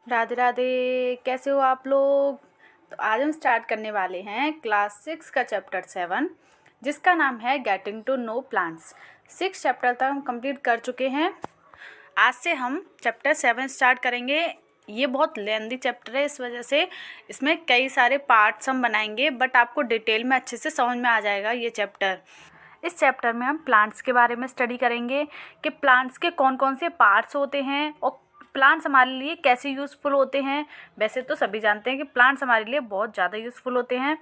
राधे राधे, कैसे हो आप लोग। तो आज हम स्टार्ट करने वाले हैं क्लास 6 का चैप्टर 7, जिसका नाम है getting to know plants. 6 chapter तक हम कंप्लीट कर चुके हैं। आज से हम चैप्टर 7 स्टार्ट करेंगे। ये बहुत लेंदी चैप्टर है, इस वजह से इसमें कई सारे पार्ट्स हम बनाएंगे, बट आपको डिटेल में अच्छे से समझ में आ जाएगा ये चैप्टर। इस चैप्टर में हम प्लांट्स के बारे में स्टडी करेंगे कि प्लांट्स के कौन कौन से पार्ट्स होते हैं और प्लांट्स हमारे लिए कैसे यूज़फुल होते हैं। वैसे तो सभी जानते हैं कि प्लांट्स हमारे लिए बहुत ज़्यादा यूज़फुल होते हैं।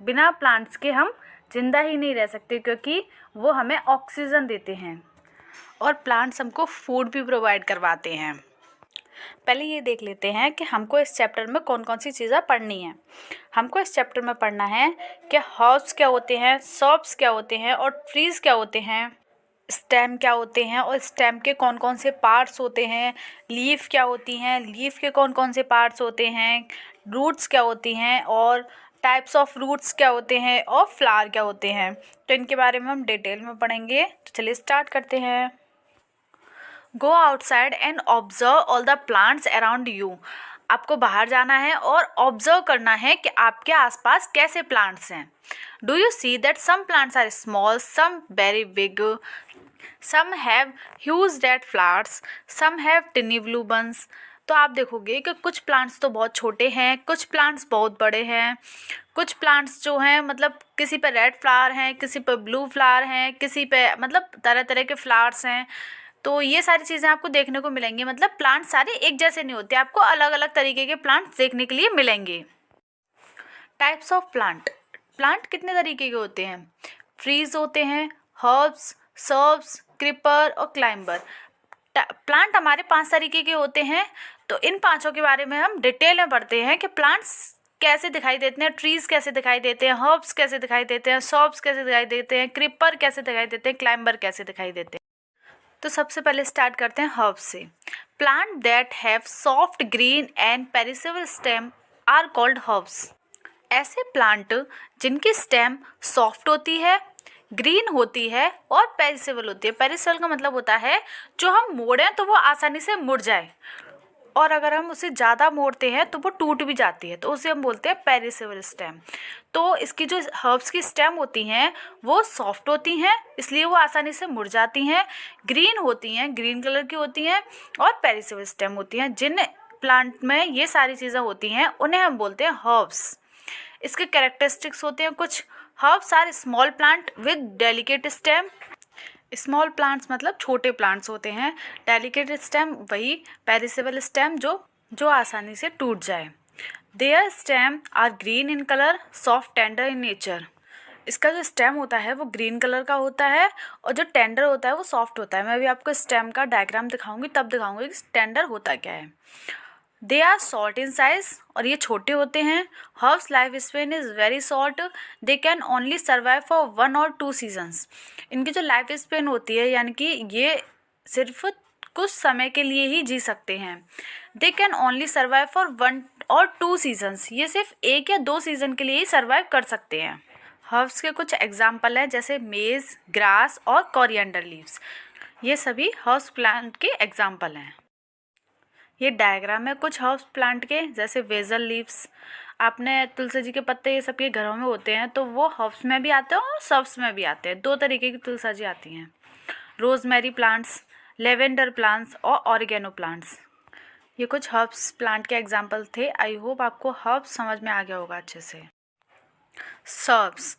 बिना प्लांट्स के हम जिंदा ही नहीं रह सकते, क्योंकि वो हमें ऑक्सीजन देते हैं और प्लांट्स हमको फूड भी प्रोवाइड करवाते हैं। पहले ये देख लेते हैं कि हमको इस चैप्टर में कौन कौन सी चीज़ें पढ़नी है। हमको इस चैप्टर में पढ़ना है कि हर्ब्स क्या होते हैं, श्रब्स क्या होते हैं और ट्रीज़ क्या होते हैं, स्टेम क्या होते हैं और स्टेम के कौन कौन से पार्ट्स होते हैं, लीफ क्या होती हैं, लीफ के कौन कौन से पार्ट्स होते हैं, रूट्स क्या होती हैं और टाइप्स ऑफ रूट्स क्या होते हैं और फ्लावर क्या होते हैं। तो इनके बारे में हम डिटेल में पढ़ेंगे। तो चलिए स्टार्ट करते हैं। Go outside and observe all the plants around you. आपको बाहर जाना है और ऑब्जर्व करना है कि आपके आसपास कैसे प्लांट्स हैं। Do you see that some plants are small, some very big, some have huge red flowers, some have tiny blue buns. तो आप देखोगे कि कुछ प्लांट्स तो बहुत छोटे हैं, कुछ प्लांट्स बहुत बड़े हैं, कुछ प्लांट्स जो हैं मतलब किसी पे रेड फ्लावर हैं, किसी पे ब्लू फ्लावर हैं, किसी पे मतलब तरह तरह के फ्लावर्स हैं। तो ये सारी चीज़ें आपको देखने को मिलेंगी। मतलब प्लांट सारे एक जैसे नहीं होते, आपको अलग अलग तरीके के प्लांट्स देखने के लिए मिलेंगे। Types of plant. प्लांट कितने तरीके के होते हैं? ट्रीज होते हैं, हर्ब्स, सर्ब्स, क्रीपर और क्लाइंबर। प्लांट हमारे 5 तरीके के होते हैं। तो इन पांचों के बारे में हम डिटेल में पढ़ते हैं कि प्लांट्स कैसे दिखाई देते हैं, ट्रीज कैसे दिखाई देते हैं, हर्ब्स कैसे दिखाई देते हैं, सर्ब्स कैसे दिखाई देते हैं, क्रीपर कैसे दिखाई देते हैं, क्लाइंबर कैसे दिखाई देते हैं। तो सबसे पहले स्टार्ट करते हैं हर्ब्स से। Plant that have soft green and perishable stem are called herbs. ऐसे प्लांट जिनकी स्टेम सॉफ्ट होती है, ग्रीन होती है और पेरिसेबल होती है। पेरिसेबल का मतलब होता है जो हम मोड़ें तो वो आसानी से मुड़ जाए, और अगर हम उसे ज़्यादा मोड़ते हैं तो वो टूट भी जाती है, तो उसे हम बोलते हैं पेरिसेबल स्टेम। तो इसकी जो हर्ब्स की स्टेम होती हैं वो सॉफ्ट होती हैं, इसलिए वो आसानी से मुड़ जाती हैं, ग्रीन होती हैं, ग्रीन कलर की होती हैं और पेरिसेबल स्टेम होती हैं। जिन प्लांट में ये सारी चीज़ें होती हैं उन्हें हम बोलते हैं हर्ब्स। इसके कैरेक्टरिस्टिक्स होते हैं कुछ। Herbs are small plant with delicate stem. Small plants मतलब छोटे प्लांट्स होते हैं। डेलिकेट स्टेम वही पेरिसेबल स्टेम जो आसानी से टूट जाए। Their stem are green in colour, soft tender in nature. इसका जो स्टेम होता है वो ग्रीन कलर का होता है और जो टेंडर होता है वो सॉफ्ट होता है। मैं अभी आपको स्टेम का डायग्राम दिखाऊंगी, तब दिखाऊंगी कि टेंडर होता क्या है। They are short in size, और ये छोटे होते हैं। Herbs life span is very short, they can only survive for 1 और 2 सीजन्स। इनकी जो लाइफ स्पेन होती है यानी कि ये सिर्फ कुछ समय के लिए ही जी सकते हैं। दे कैन ओनली सर्वाइव फॉर 1 और 2 सीजन्स, ये सिर्फ 1 या 2 सीज़न के लिए ही सर्वाइव कर सकते हैं। हर्ब्स के कुछ एग्जाम्पल हैं जैसे मेज, ग्रास और कोरिएंडर लीव्स। ये सभी हर्ब्स प्लांट के एग्जाम्पल हैं। ये डायग्राम है कुछ हर्ब्स प्लांट के, जैसे वेजल लीव्स। आपने तुलसी जी के पत्ते ये सबके घरों में होते हैं, तो वो हर्ब्स में भी आते हैं और सर्ब्स में भी आते हैं। 2 तरीके की तुलसी जी आती हैं। रोजमेरी प्लांट्स, लेवेंडर प्लांट्स और ऑरिगेनो प्लांट्स। ये कुछ हर्ब्स प्लांट के एग्जाम्पल थे। आई होप आपको हर्ब्स समझ में आ गया होगा अच्छे से। Shrubs,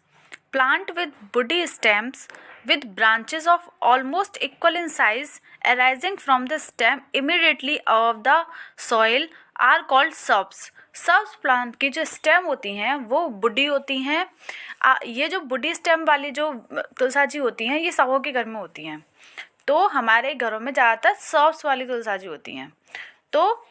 plant with woody stems with branches of almost equal in size arising from the stem immediately above the soil are called shrubs. Shrubs plant की जो स्टेम होती हैं वो बुडी होती हैं। ये जो बुडी स्टेम वाली जो तुलसा जी होती हैं ये सबों के घर में होती हैं। तो हमारे घरों में ज़्यादातर सर्ब्स वाली तुलसा जी होती हैं। तो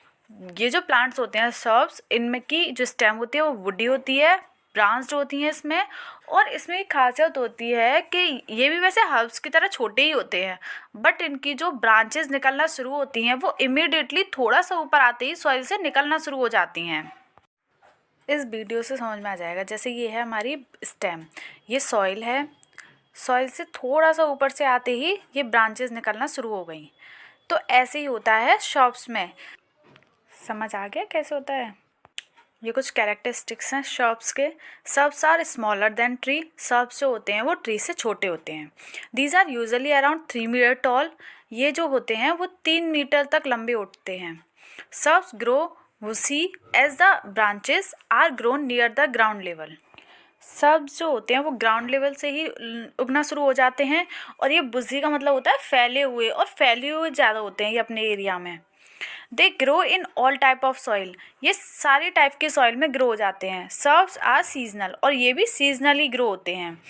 ये जो प्लांट्स होते हैं सर्ब्स, इनमें की जो स्टेम होती है वो वुडी होती है, ब्रांच्ड होती हैं इसमें। और इसमें एक खासियत होती है कि ये भी वैसे हर्ब्स की तरह छोटे ही होते हैं, बट इनकी जो ब्रांचेस निकलना शुरू होती हैं वो इमीडिएटली थोड़ा सा ऊपर आते ही सॉइल से निकलना शुरू हो जाती हैं। इस वीडियो से समझ में आ जाएगा। जैसे ये है हमारी स्टेम, ये सॉइल है, सॉइल से थोड़ा सा ऊपर से आते ही ये ब्रांचेस निकलना शुरू हो गई। तो ऐसे ही होता है शॉप्स में। समझ आ गया कैसे होता है? ये कुछ कैरेक्टरिस्टिक्स हैं शॉप्स के। Shrubs are smaller than tree, shrubs जो होते हैं वो ट्री से छोटे होते हैं। These are usually around 3 metre tall, ये जो होते हैं वो 3 मीटर तक लंबे उठते हैं। Shrubs grow bushy as the branches are grown near the ground level. Shrubs जो होते हैं वो ग्राउंड लेवल से ही उगना शुरू हो जाते हैं। और ये बुजी का मतलब होता है फैले हुए, और फैले हुए ज़्यादा होते हैं ये अपने एरिया में। They grow in all type of soil, ये सारे टाइप के सॉइल में ग्रो हो जाते हैं। सर्ब्स आर सीजनल, और ये भी सीजनली ग्रो होते हैं।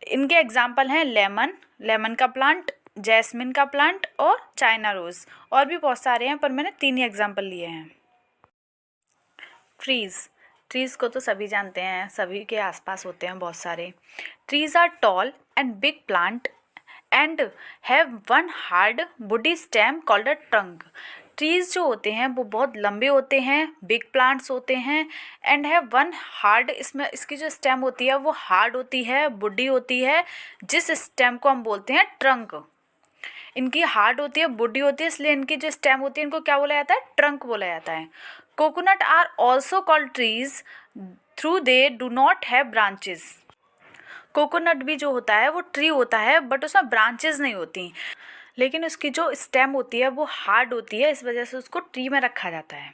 इनके एग्जाम्पल हैं लेमन का प्लांट, जैस्मिन का प्लांट और चाइना रोज़। और भी बहुत सारे हैं पर मैंने 3 ही एग्जाम्पल लिए हैं। ट्रीज़ को तो सभी जानते हैं, सभी के आसपास होते हैं बहुत सारे। Trees are tall and big plant and have one hard woody stem called a trunk. Trees जो होते हैं वो बहुत लंबे होते हैं, बिग प्लांट्स होते हैं, एंड हैव वन हार्ड, इसमें इसकी जो स्टेम होती है वो हार्ड होती है, वुडी होती है, जिस स्टेम को हम बोलते हैं ट्रंक। इनकी हार्ड होती है, वुडी होती है, इसलिए इनकी जो स्टेम होती है इनको क्या बोला जाता है? ट्रंक बोला जाता है। Coconut are also called trees through they do not have branches. Coconut भी जो होता है वो ट्री होता है, बट उसमें ब्रांचेस नहीं होती, लेकिन उसकी जो स्टेम होती है वो हार्ड होती है, इस वजह से उसको ट्री में रखा जाता है।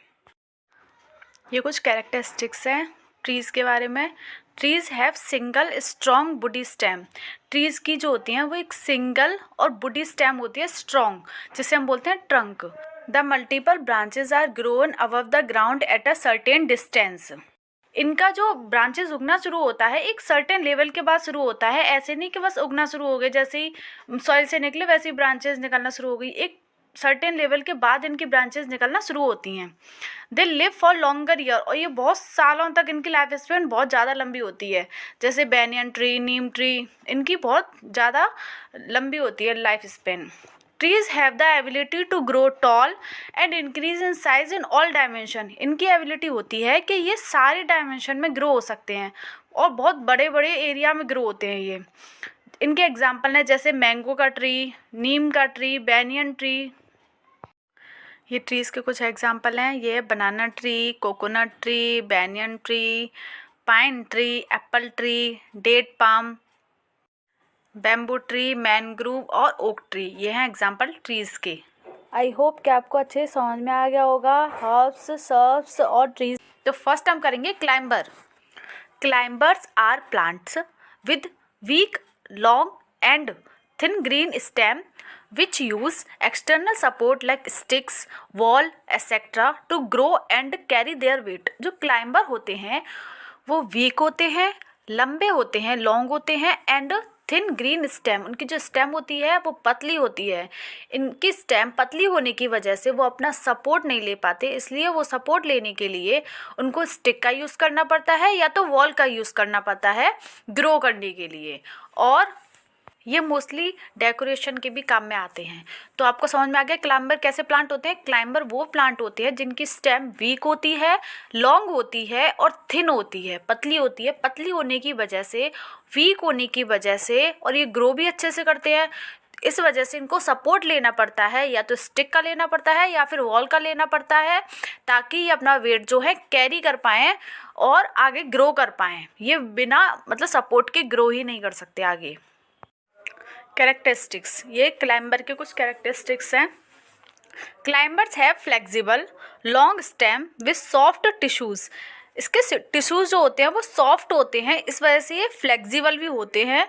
ये कुछ कैरेक्टरिस्टिक्स हैं ट्रीज़ के बारे में। Trees have single strong woody stem. Trees की जो होती हैं वो एक सिंगल और वुडी स्टेम होती है स्ट्रॉन्ग, जिसे हम बोलते हैं trunk. The multiple branches are grown above the ground at a certain distance. इनका जो ब्रांचेस उगना शुरू होता है एक सर्टेन लेवल के बाद शुरू होता है। ऐसे नहीं कि बस उगना शुरू हो गए, जैसे ही सॉइल से निकले वैसे ही ब्रांचेस निकलना शुरू हो गई। एक सर्टेन लेवल के बाद इनकी ब्रांचेस निकलना शुरू होती हैं। They live for longer year, और ये बहुत सालों तक इनकी लाइफ स्पेन बहुत ज़्यादा लंबी होती है। जैसे बैनियन ट्री, नीम ट्री, इनकी बहुत ज़्यादा लंबी होती है life span. Trees have the ability to grow tall and increase in size in all dimension. इनकी एबिलिटी होती है कि ये सारे डायमेंशन में ग्रो हो सकते हैं और बहुत बड़े बड़े एरिया में ग्रो होते हैं ये। इनके एग्जाम्पल हैं जैसे मैंगो का ट्री, नीम का ट्री, बैनियन ट्री। ये ट्रीज़ के कुछ एग्जाम्पल हैं, ये banana tree, coconut tree, banyan tree, pine tree, apple tree, date palm, bamboo tree, mangrove और ओक ट्री। ये हैं एग्जाम्पल ट्रीज़ के। आई होप कि आपको अच्छे समझ में आ गया होगा हर्ब्स, सर्ब्स और ट्रीज। तो फर्स्ट हम करेंगे climber. Climbers are plants with weak, long and thin green stem which use external support like sticks, wall, etc. to grow and carry their weight। जो क्लाइंबर होते हैं वो वीक होते हैं, लंबे होते हैं, लॉन्ग होते हैं, एंड थिन ग्रीन स्टेम, उनकी जो स्टेम होती है वो पतली होती है। इनकी स्टेम पतली होने की वजह से वो अपना सपोर्ट नहीं ले पाते, इसलिए वो सपोर्ट लेने के लिए उनको स्टिक का यूज़ करना पड़ता है या तो वॉल का यूज़ करना पड़ता है ग्रो करने के लिए। और ये मोस्टली डेकोरेशन के भी काम में आते हैं। तो आपको समझ में आ गया क्लाइंबर कैसे प्लांट होते हैं। क्लाइंबर वो प्लांट होते हैं जिनकी स्टेम वीक होती है, लॉन्ग होती है और थिन होती है, पतली होती है। पतली होने की वजह से, वीक होने की वजह से, और ये ग्रो भी अच्छे से करते हैं, इस वजह से इनको सपोर्ट लेना पड़ता है, या तो स्टिक का लेना पड़ता है या फिर वॉल का लेना पड़ता है, ताकि ये अपना वेट जो है कैरी कर पाएँ और आगे ग्रो कर पाएँ। ये बिना मतलब सपोर्ट के ग्रो ही नहीं कर सकते आगे। कैरेक्टरिस्टिक्स, ये क्लाइंबर के कुछ कैरेक्टरिस्टिक्स हैं। Climbers have flexible long stem with soft tissues. इसके टिश्यूज़ जो होते हैं वो सॉफ्ट होते हैं, इस वजह से ये फ्लेक्सिबल भी होते हैं,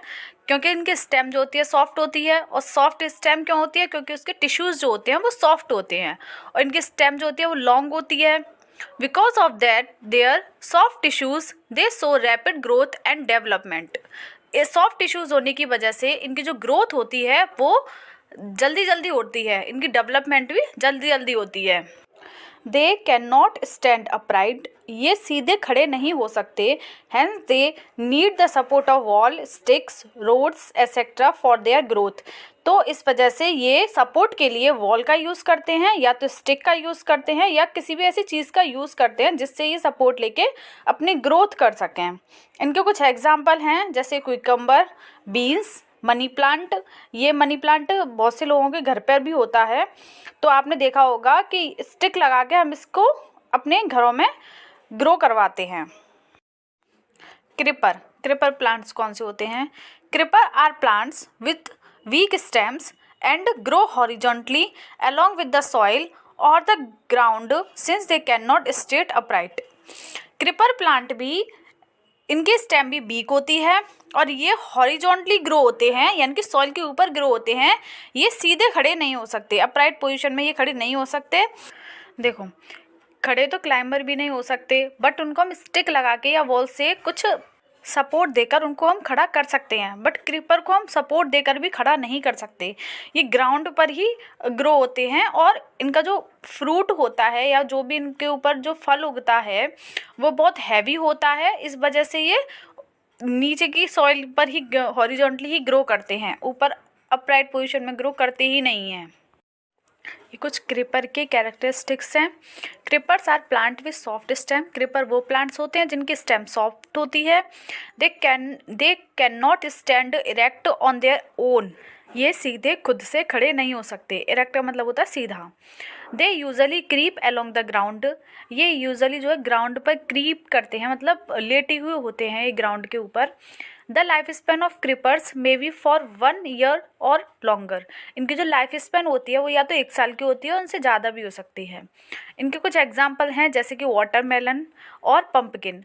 क्योंकि इनकी स्टेम जो होती है सॉफ्ट होती है। और सॉफ्ट स्टेम क्यों होती है? क्योंकि उसके टिश्यूज़ जो होते हैं वो सॉफ्ट होते हैं, और इनकी स्टेम जो होती है वो लॉन्ग होती है। Because of that their soft tissues they show rapid growth and development. ये सॉफ्ट टिश्यूज़ होने की वजह से इनकी जो ग्रोथ होती है वो जल्दी जल्दी होती है, इनकी डेवलपमेंट भी जल्दी जल्दी होती है। They can not stand upright, ये सीधे खड़े नहीं हो सकते। Hence they need the support of wall, sticks, rods etcetera for their growth. तो इस वजह से ये सपोर्ट के लिए वॉल का यूज़ करते हैं, या तो स्टिक का यूज़ करते हैं, या किसी भी ऐसी चीज़ का यूज़ करते हैं जिससे ये सपोर्ट लेके अपनी ग्रोथ कर सकें। इनके कुछ एग्जाम्पल हैं, जैसे क्विकम्बर, बीन्स, मनी प्लांट। ये मनी प्लांट बहुत से लोगों के घर पर भी होता है, तो आपने देखा होगा कि स्टिक लगा के हम इसको अपने घरों में ग्रो करवाते हैं। क्रीपर, क्रीपर प्लांट्स कौन से होते हैं? Creeper are plants with weak stems and grow horizontally along with the soil or the ground since they cannot straight upright। Creeper plant भी, इनकी स्टेम भी वीक होती है और ये हॉरिजॉन्टली ग्रो होते हैं, यानी कि सॉइल के ऊपर ग्रो होते हैं। ये सीधे खड़े नहीं हो सकते, अपराइट पोजीशन में ये खड़े नहीं हो सकते। देखो, खड़े तो क्लाइंबर भी नहीं हो सकते, बट उनको हम स्टिक लगा के या वॉल से कुछ सपोर्ट देकर उनको हम खड़ा कर सकते हैं, बट क्रीपर को हम सपोर्ट देकर भी खड़ा नहीं कर सकते। ये ग्राउंड पर ही ग्रो होते हैं और इनका जो फ्रूट होता है या जो भी इनके ऊपर जो फल उगता है वो बहुत हैवी होता है। इस वजह से ये नीचे की सॉइल पर ही हॉरिजॉन्टली ही ग्रो करते हैं, ऊपर अपराइट पोजीशन में ग्रो करते ही नहीं हैं। ये कुछ क्रीपर के कैरेक्टरिस्टिक्स हैं। Creepers are plant with soft stem. Creeper वो प्लांट्स होते हैं जिनकी स्टेम सॉफ्ट होती है। They can not stand erect on their own. ये सीधे खुद से खड़े नहीं हो सकते। इरेक्ट का मतलब होता है सीधा। They usually creep along the ground. ये यूजली जो है ग्राउंड पर क्रीप करते हैं, मतलब लेटे हुए होते हैं ये ग्राउंड के ऊपर। The life span of creepers may be for 1 year और लॉन्गर। इनकी जो लाइफ स्पैन होती है वो या तो 1 साल की होती है और उनसे ज़्यादा भी हो सकती है। इनके कुछ एग्जाम्पल हैं, जैसे कि वाटरमेलन और pumpkin.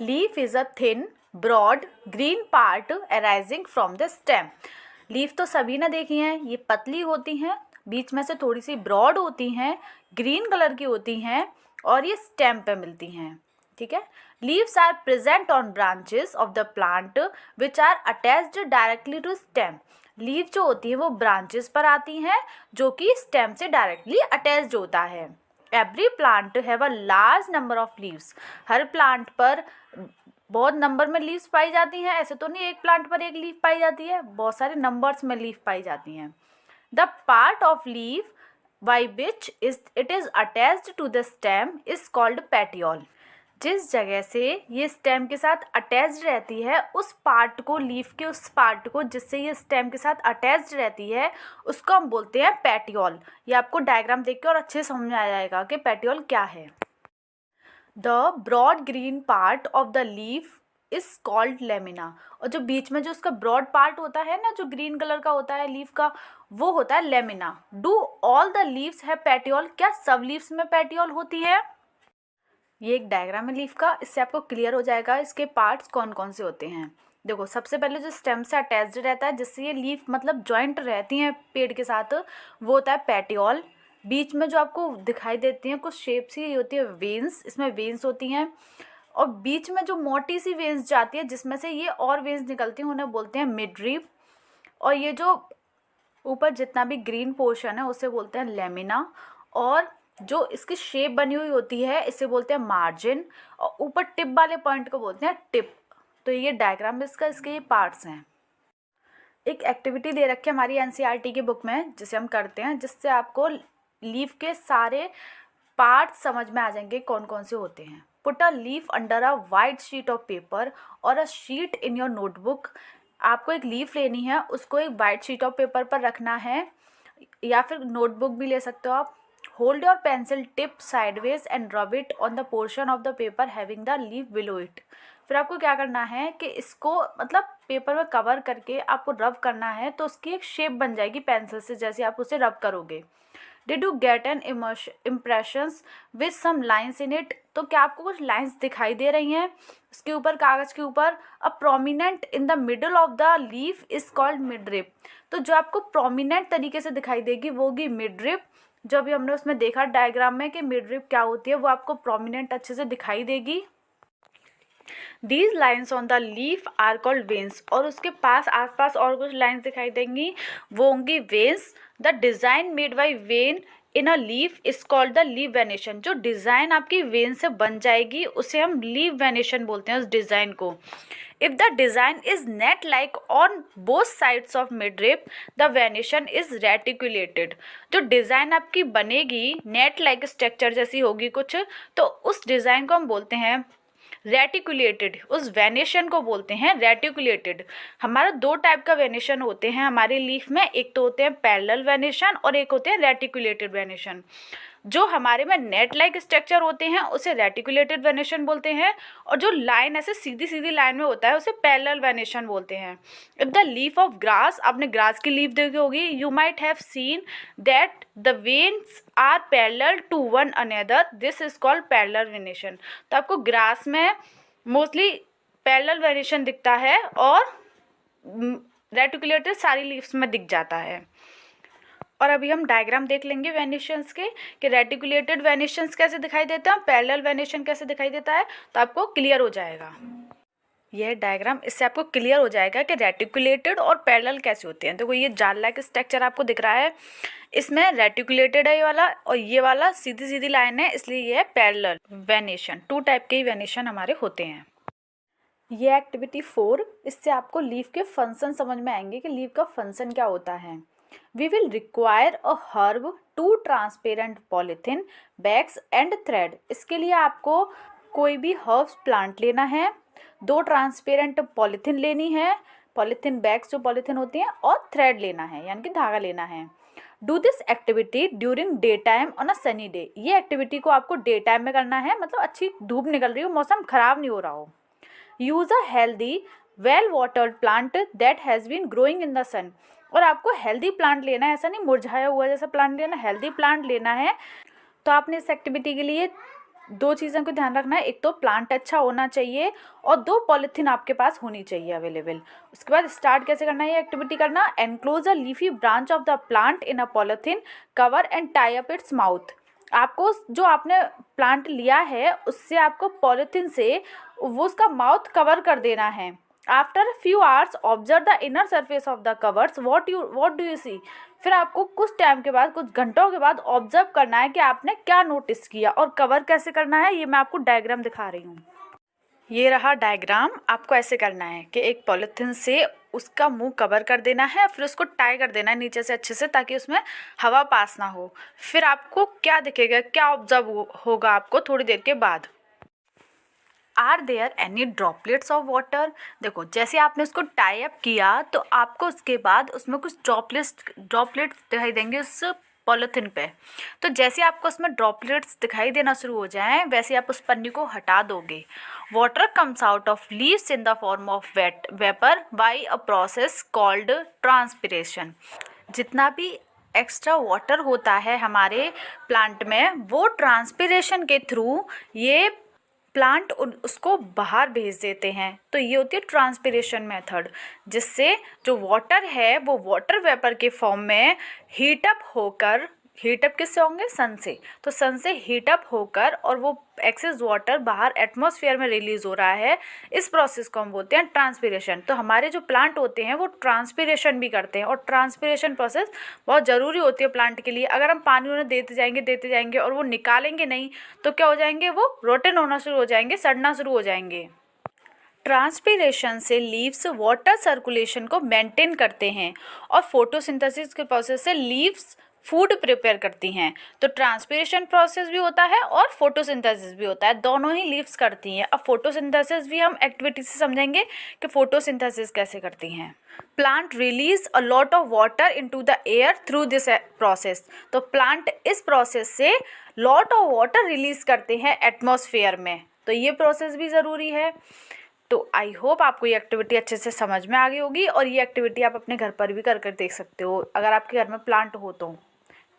Leaf is a thin broad green part arising from the stem. Leaf तो सभी ने देखी हैं, ये पतली होती हैं, बीच में से थोड़ी सी ब्रॉड होती हैं, ग्रीन कलर की होती हैं और ये स्टेम पे मिलती हैं। ठीक है। Leaves are present on branches of the plant which are attached directly to stem. Leaf जो होती है वो ब्रांचेस पर आती हैं जो कि स्टेम से डायरेक्टली अटैच्ड होता है। Every plant have a large number of leaves. Her plant पर बहुत नंबर में लीव्स पाई जाती हैं। ऐसे तो नहीं एक प्लांट पर एक लीफ पाई जाती है, बहुत सारे नंबर्स में लीफ पाई जाती हैं। The part of leaf by which it is attached to the stem is called petiole। जिस जगह से ये स्टेम के साथ अटैच्ड रहती है उस पार्ट को, लीफ के उस पार्ट को जिससे ये स्टेम के साथ अटैच्ड रहती है, उसको हम बोलते हैं पेटियोल। ये आपको डायग्राम देख के और अच्छे से समझ में आ जाएगा कि पेटियोल क्या है। The broad green part of the leaf is called lamina. और जो बीच में जो उसका ब्रॉड पार्ट होता है ना, जो ग्रीन कलर का होता है लीफ का, वो होता है lamina. Do all the leaves have petiole. क्या सब लीव्स में पेटियोल होती है? ये एक डायग्राम है लीफ का, इससे आपको क्लियर हो जाएगा इसके पार्ट्स कौन कौन से होते हैं। देखो, सबसे पहले जो स्टेम से अटैच्ड रहता है, जिससे ये लीफ मतलब जॉइंट रहती हैं पेड़ के साथ, वो होता है पेटियोल। बीच में जो आपको दिखाई देती हैं कुछ शेप सी होती है वेन्स, इसमें वेन्स होती हैं। और बीच में जो मोटी सी वेन्स जाती है जिसमें से ये और वेन्स निकलती हैं, उन्हें बोलते हैं मिडरिप। और ये जो ऊपर जितना भी ग्रीन पोर्शन है उसे बोलते हैं लेमिना। और जो इसकी शेप बनी हुई होती है इसे बोलते हैं मार्जिन। और ऊपर टिप वाले पॉइंट को बोलते हैं टिप। तो ये डायग्राम इसका, इसके ये पार्ट्स हैं। एक एक्टिविटी दे रखी है हमारी एनसीईआरटी की बुक में, जिसे हम करते हैं, जिससे आपको लीफ के सारे पार्ट्स समझ में आ जाएंगे कौन कौन से होते हैं। Put a leaf under a white sheet of paper और a sheet in your notebook. आपको एक लीफ लेनी है, उसको एक वाइट शीट ऑफ पेपर पर रखना है, या फिर नोटबुक भी ले सकते हो आप। Hold your pencil tip sideways and rub it on the portion of the paper having the leaf below it. फिर आपको क्या करना है कि इसको मतलब पेपर में कवर करके आपको रब करना है, तो उसकी एक शेप बन जाएगी पेंसिल से, जैसे आप उसे रब करोगे। Did you get an impressions with some lines in it. तो क्या आपको कुछ लाइन्स दिखाई दे रही हैं उसके ऊपर, कागज़ के ऊपर। A prominent in the middle of the leaf is called midrib. तो जो आपको प्रोमिनेंट तरीके से दिखाई देगी वो होगी मिडरिप। जो अभी हमने उसमें देखा डायग्राम में कि मिडरिप क्या होती है, वो आपको प्रोमिनेंट अच्छे से दिखाई देगी। These lines on the leaf are called veins। और उसके पास आसपास और कुछ लाइन्स दिखाई देंगी, वो होंगी veins. The design made by when in a leaf is called the leaf venation. जो डिज़ाइन आपकी वेन से बन जाएगी उसे हम लीफ वेनेशन बोलते हैं, उस डिज़ाइन को। If the design is net like on both sides of midrib the venation is reticulated. जो डिज़ाइन आपकी बनेगी नेट लाइक स्ट्रक्चर जैसी होगी कुछ, तो उस डिज़ाइन को हम बोलते हैं रेटिकुलेटेड। उस वेनेशन को बोलते हैं रेटिकुलेटेड। हमारा दो टाइप का वेनेशन होते हैं हमारे लीफ में, एक तो होते हैं पैरेलल वेनेशन और एक होते हैं रेटिकुलेटेड वेनेशन। जो हमारे में नेट लाइक स्ट्रक्चर होते हैं उसे रेटिकुलेटेड वेनेशन बोलते हैं, और जो लाइन ऐसे सीधी सीधी लाइन में होता है उसे पैरेलल वेनेशन बोलते हैं। If the leaf of grass, आपने ग्रास की लीफ देखी होगी, you might have seen that the veins are parallel to one another, this is called parallel venation. तो आपको ग्रास में मोस्टली पैरेलल वेनेशन दिखता है और रेटिकुलेटेड सारी लीव्स में दिख जाता है। और अभी हम डायग्राम देख लेंगे वेनेशंस के, कि रेटिकुलेटेड वेनेशंस कैसे दिखाई देता है, पैरेलल वेनेशन कैसे दिखाई देता है, तो आपको क्लियर हो जाएगा यह डायग्राम। इससे आपको क्लियर हो जाएगा कि रेटिकुलेटेड और पैरेलल कैसे होते हैं। देखो, ये जाल लाइक स्ट्रक्चर आपको दिख रहा है, इसमें रेटिकुलेटेड है ये वाला, और ये वाला सीधी सीधी लाइन है, इसलिए ये है पैरेलल वेनेशन। टू टाइप के ही वेनेशन हमारे होते हैं। ये एक्टिविटी 4, इससे आपको लीफ के फंक्शन समझ में आएंगे कि लीफ का फंक्शन क्या होता है। We will require a herb, 2 transparent polythene bags and thread। इसके लिए आपको कोई भी हर्ब्स प्लांट लेना है, 2 ट्रांसपेरेंट पॉलीथीन लेनी है, पॉलीथीन बैग्स जो पॉलीथीन होती हैं, और थ्रेड लेना है यानी कि धागा लेना है। Do this activity during day time on a sunny day. ये एक्टिविटी को आपको डे टाइम में करना है, मतलब अच्छी धूप निकल रही हो, मौसम खराब नहीं हो रहा हो। Use a healthy well watered plant that has been growing in the sun. और आपको हेल्दी प्लांट लेना है, ऐसा नहीं मुरझाया हुआ जैसा प्लांट लेना, हेल्दी प्लांट लेना है। तो आपने इस एक्टिविटी के लिए दो चीज़ों को ध्यान रखना है, एक तो प्लांट अच्छा होना चाहिए और दो पॉलीथीन आपके पास होनी चाहिए अवेलेबल। उसके बाद स्टार्ट कैसे करना है ये एक्टिविटी करना, enclose a leafy branch of the plant in a polythene cover and tie up its mouth. आपको जो आपने प्लांट लिया है उससे आपको पॉलीथीन से वो उसका माउथ कवर कर देना है। After few hours observe the inner surface of the covers, what do you see. फिर आपको कुछ टाइम के बाद, कुछ घंटों के बाद ऑब्जर्व करना है कि आपने क्या नोटिस किया और कवर कैसे करना है। ये मैं आपको डायग्राम दिखा रही हूँ। ये रहा डायग्राम। आपको ऐसे करना है कि एक पॉलीथीन से उसका मुंह कवर कर देना है, फिर उसको टाई कर देना है नीचे से अच्छे से ताकि उसमें हवा पास ना हो। फिर आपको क्या दिखेगा, क्या ऑब्जर्व होगा आपको थोड़ी देर के बाद, are there any droplets of water. देखो जैसे आपने उसको टाई अप किया तो आपको उसके बाद उसमें कुछ ड्रॉपलेट्स दिखाई देंगे उस पॉलीथीन पे। तो जैसे आपको उसमें ड्रॉपलेट्स दिखाई देना शुरू हो जाए वैसे आप उस पन्नी को हटा दोगे। Water comes out of leaves in the form of wet vapour by a process called transpiration. जितना भी एक्स्ट्रा वाटर होता है हमारे प्लांट में वो ट्रांसपिरेशन के थ्रू ये प्लांट उसको बाहर भेज देते हैं। तो ये होती है ट्रांसपिरेशन मेथड, जिससे जो वाटर है वो वाटर वेपर के फॉर्म में हीटअप होकर, हीटअप किससे होंगे, सन से, तो सन से हीटअप होकर और वो एक्सेस वाटर बाहर एटमॉस्फेयर में रिलीज हो रहा है। इस प्रोसेस को हम बोलते हैं ट्रांसपिरेशन। तो हमारे जो प्लांट होते हैं वो ट्रांसपिरेशन भी करते हैं और ट्रांसपिरेशन प्रोसेस बहुत ज़रूरी होती है प्लांट के लिए। अगर हम पानी उन्हें देते जाएंगे और वो निकालेंगे नहीं तो क्या हो जाएंगे, वो रोटन होना शुरू हो जाएंगे, सड़ना शुरू हो जाएंगे। ट्रांसपिरेशन से लीव्स वाटर सर्कुलेशन को मेंटेन करते हैं और फोटोसिंथेसिस के प्रोसेस से लीव्स फूड प्रिपेयर करती हैं। तो ट्रांसपिरेशन प्रोसेस भी होता है और फोटोसिंथेसिस भी होता है, दोनों ही लीव्स करती हैं। अब फोटोसिंथेसिस भी हम एक्टिविटी से समझेंगे कि फोटोसिंथेसिस कैसे करती हैं। Plant release a lot of water into the air through this process. तो प्लांट इस प्रोसेस से लॉट ऑफ वाटर रिलीज करते हैं एटमॉस्फेयर में, तो ये प्रोसेस भी ज़रूरी है। तो आई होप आपको ये एक्टिविटी अच्छे से समझ में आ गई होगी और ये एक्टिविटी आप अपने घर पर भी कर कर देख सकते हो अगर आपके घर में प्लांट हो तो।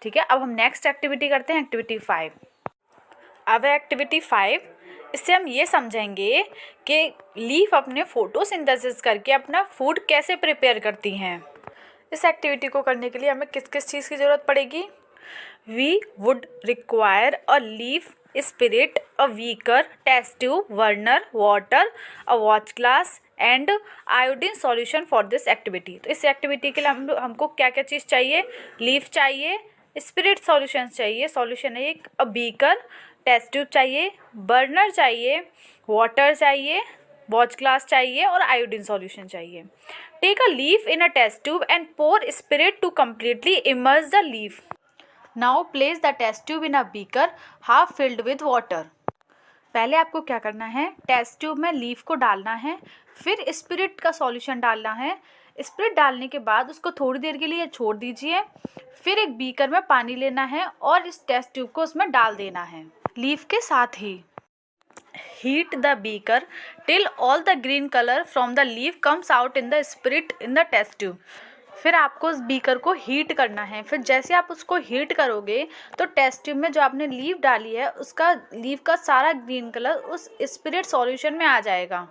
ठीक है, अब हम नेक्स्ट एक्टिविटी करते हैं, एक्टिविटी 5। अब एक्टिविटी 5, इससे हम ये समझेंगे कि लीफ अपने फोटोसिंथेसिस करके अपना फूड कैसे प्रिपेयर करती हैं। इस एक्टिविटी को करने के लिए हमें किस किस चीज़ की ज़रूरत पड़ेगी। We would require a leaf spirit, a beaker, test tube, burner, water, a watch glass and iodine solution for this activity. तो इस एक्टिविटी के लिए हमको क्या क्या चीज़ चाहिए, लीफ चाहिए, स्पिरिट सॉल्यूशन चाहिए, सॉल्यूशन है एक, अ बीकर, टेस्ट ट्यूब चाहिए, बर्नर चाहिए, वाटर चाहिए, वॉच ग्लास चाहिए और आयोडीन सॉल्यूशन चाहिए। Take a leaf in a test tube and pour spirit to completely immerse the leaf. Now place the test tube in a beaker half filled with water. पहले आपको क्या करना है, test tube में leaf को डालना है, फिर स्पिरिट का सॉल्यूशन डालना है। स्पिरिट डालने के बाद उसको थोड़ी देर के लिए छोड़ दीजिए, फिर एक बीकर में पानी लेना है और इस टेस्ट ट्यूब को उसमें डाल देना है लीफ के साथ ही। Heat the beaker till all the green colour from the leaf comes out in the spirit in the test tube. फिर आपको उस बीकर को हीट करना है। फिर जैसे आप उसको हीट करोगे तो टेस्ट ट्यूब में जो आपने लीफ डाली है उसका लीफ का सारा ग्रीन कलर उस स्पिरिट सॉल्यूशन में आ जाएगा।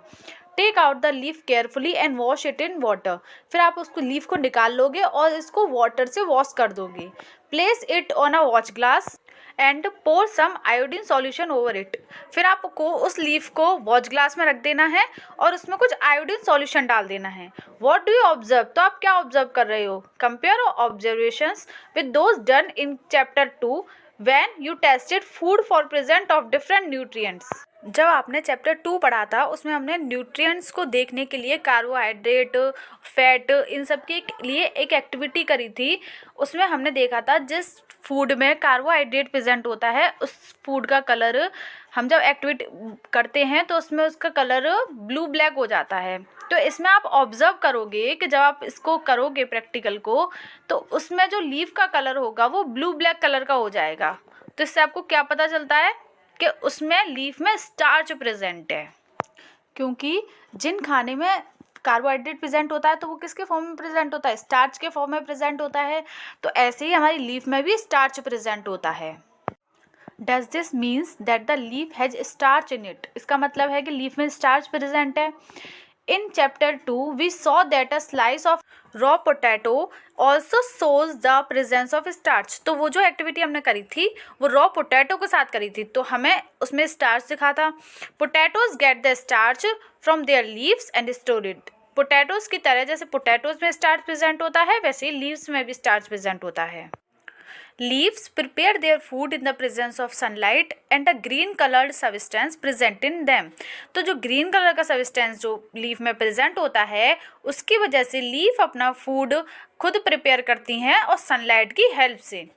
Take out the leaf carefully and wash it in water. फिर आप उसको लीफ को निकाल लोगे और इसको वाटर से वॉश कर दोगे। Place it on a watch glass and pour some iodine solution over it. फिर आपको उस लीफ को वॉच ग्लास में रख देना है और उसमें कुछ आयोडीन सॉल्यूशन डाल देना है। व्हाट डू यू ऑब्जर्व, तो आप क्या ऑब्जर्व कर रहे हो, compare observations with those done in chapter 2 when you tested food for present of different nutrients. जब आपने चैप्टर 2 पढ़ा था उसमें हमने न्यूट्रिएंट्स को देखने के लिए कार्बोहाइड्रेट, फैट, इन सब के लिए एक एक्टिविटी करी थी। उसमें हमने देखा था जिस फूड में कार्बोहाइड्रेट प्रेजेंट होता है उस फूड का कलर, हम जब एक्टिविटी करते हैं तो उसमें उसका कलर ब्लू ब्लैक हो जाता है। तो इसमें आप ऑब्जर्व करोगे कि जब आप इसको करोगे प्रैक्टिकल को तो उसमें जो लीफ का कलर होगा वो ब्लू ब्लैक कलर का हो जाएगा। तो इससे आपको क्या पता चलता है कि उसमें लीफ में स्टार्च प्रेजेंट है, क्योंकि जिन खाने में कार्बोहाइड्रेट प्रेजेंट होता है तो वो किसके फॉर्म में प्रेजेंट होता है, स्टार्च के फॉर्म में प्रेजेंट होता है। तो ऐसे ही हमारी लीफ में भी स्टार्च प्रेजेंट होता है। Does this means that the leaf has starch in it. इसका मतलब है कि लीफ में स्टार्च प्रेजेंट है। In chapter 2 we saw that a slice of raw potato also shows the presence of starch. तो वो जो एक्टिविटी हमने करी थी वो रॉ पोटैटो के साथ करी थी, तो हमें उसमें स्टार्च दिखा था। Potatoes get the starch from there leaves and store it. Potatoes की तरह जैसे पोटैटोज में स्टार्च प्रेजेंट होता है, वैसे ही लीव्स में भी स्टार्च प्रेजेंट होता है। Leaves prepare their food in the presence of sunlight and a green colored substance present in them। तो जो ग्रीन कलर का सब्सटेंस जो लीफ में प्रेजेंट होता है, उसकी वजह से लीफ अपना फूड खुद प्रिपेयर करती हैं और सनलाइट की हेल्प से।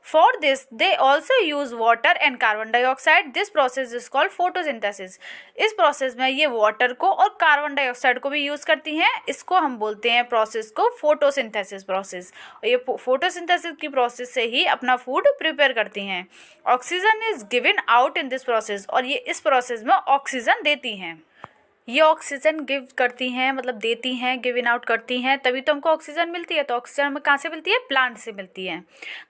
For this they also use water and carbon dioxide। This process is called photosynthesis। इस प्रोसेस में ये वाटर को और कार्बन डाइऑक्साइड को भी यूज़ करती हैं। इसको हम बोलते हैं प्रोसेस को फोटोसिंथेसिस प्रोसेस। और ये फोटोसिंथेसिस की प्रोसेस से ही अपना फूड प्रिपेयर करती हैं। Oxygen is given out in this process. और ये इस प्रोसेस में ऑक्सीजन देती हैं। ये ऑक्सीजन गिव करती हैं, मतलब देती हैं, गिव इन आउट करती हैं, तभी तो हमको ऑक्सीजन मिलती है। तो ऑक्सीजन हमें कहाँ से मिलती है? प्लांट से मिलती है।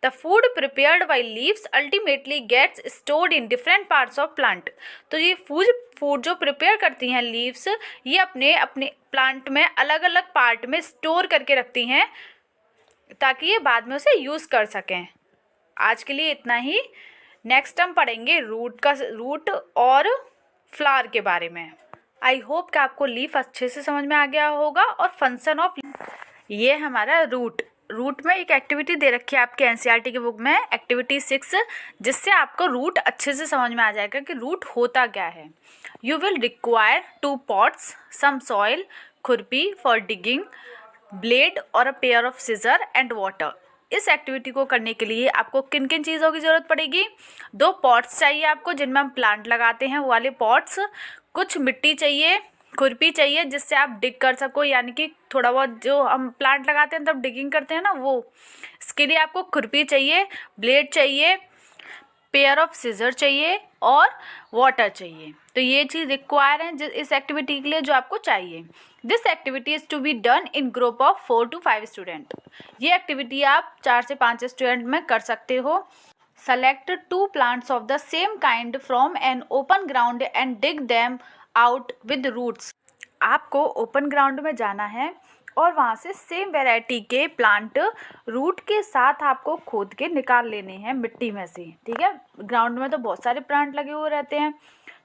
The food prepared by leaves ultimately gets stored in different parts of plant. तो ये फूड जो प्रिपेयर करती हैं लीव्स, ये अपने अपने प्लांट में अलग अलग पार्ट में स्टोर करके रखती हैं ताकि ये बाद में उसे यूज़ कर सकें। आज के लिए इतना ही। नेक्स्ट हम पढ़ेंगे रूट और फ्लावर के बारे में। आई होप कि आपको लीफ अच्छे से समझ में आ गया होगा। और फंक्शन ऑफ ये हमारा रूट में एक एक्टिविटी दे रखी है आपके एनसीईआरटी की बुक में, एक्टिविटी 6, जिससे आपको रूट अच्छे से समझ में आ जाएगा कि रूट होता क्या है। You will require 2 pots, some soil, खुरपी फॉर डिगिंग, ब्लेड और a pair of scissor and water. इस एक्टिविटी को करने के लिए आपको किन किन चीज़ों की ज़रूरत पड़ेगी? 2 पॉट्स चाहिए आपको जिनमें हम प्लांट लगाते हैं, वो वाले पॉट्स। कुछ मिट्टी चाहिए, खुरपी चाहिए जिससे आप डिग कर सको, यानी कि थोड़ा बहुत जो हम प्लांट लगाते हैं तब डिगिंग करते हैं ना, वो। इसके लिए आपको खुरपी चाहिए, ब्लेड चाहिए, पेयर ऑफ सीजर चाहिए और वाटर चाहिए। तो ये चीज़ रिक्वायर है इस एक्टिविटी के लिए जो आपको चाहिए। This activity is to be done in group of 4 to 5 student. ये एक्टिविटी आप 4 से 5 स्टूडेंट में कर सकते हो। Select 2 plants of the same kind from an open ground and dig them out with roots। आपको ओपन ग्राउंड में जाना है और वहाँ से सेम वैरायटी के प्लांट रूट के साथ आपको खोद के निकाल लेने हैं मिट्टी में से। ठीक है, ग्राउंड में तो बहुत सारे प्लांट लगे हुए रहते हैं,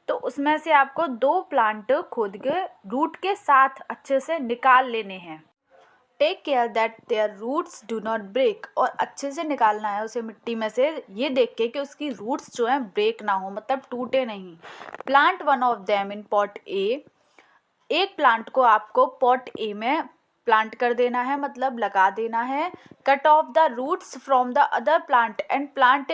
तो उसमें से आपको 2 प्लांट खोद के रूट के साथ अच्छे से निकाल लेने हैं। Take care that their roots do not break. और अच्छे से निकालना है उसे मिट्टी में से, ये देख के कि उसकी रूट्स जो हैं ब्रेक ना हो, मतलब टूटे नहीं। Plant 1 of them in pot A. एक प्लांट को आपको पॉट ए में प्लांट कर देना है, मतलब लगा देना है। Cut off the roots from the other plant and plant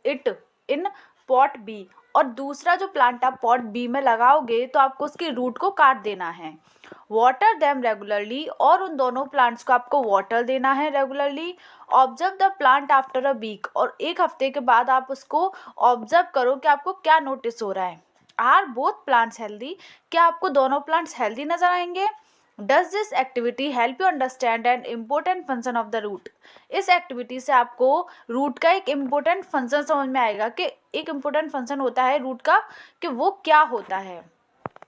it in pot B. और दूसरा जो प्लांट आप पॉट बी में लगाओगे तो आपको उसकी रूट को काट देना है। Water them regularly. और उन दोनों प्लांट्स को आपको वाटर देना है regularly. Observe the plant after a week. और 1 हफ्ते के बाद आप उसको ऑब्जर्व करो कि आपको क्या नोटिस हो रहा है। Are both plants healthy. क्या आपको दोनों प्लांट्स हेल्दी नजर आएंगे? Does this activity help you understand an important function of the root. इस एक्टिविटी से आपको रूट का एक इम्पोर्टेंट फंक्शन समझ में आएगा कि एक इम्पोर्टेंट फंक्शन होता है रूट का, कि वो क्या होता है।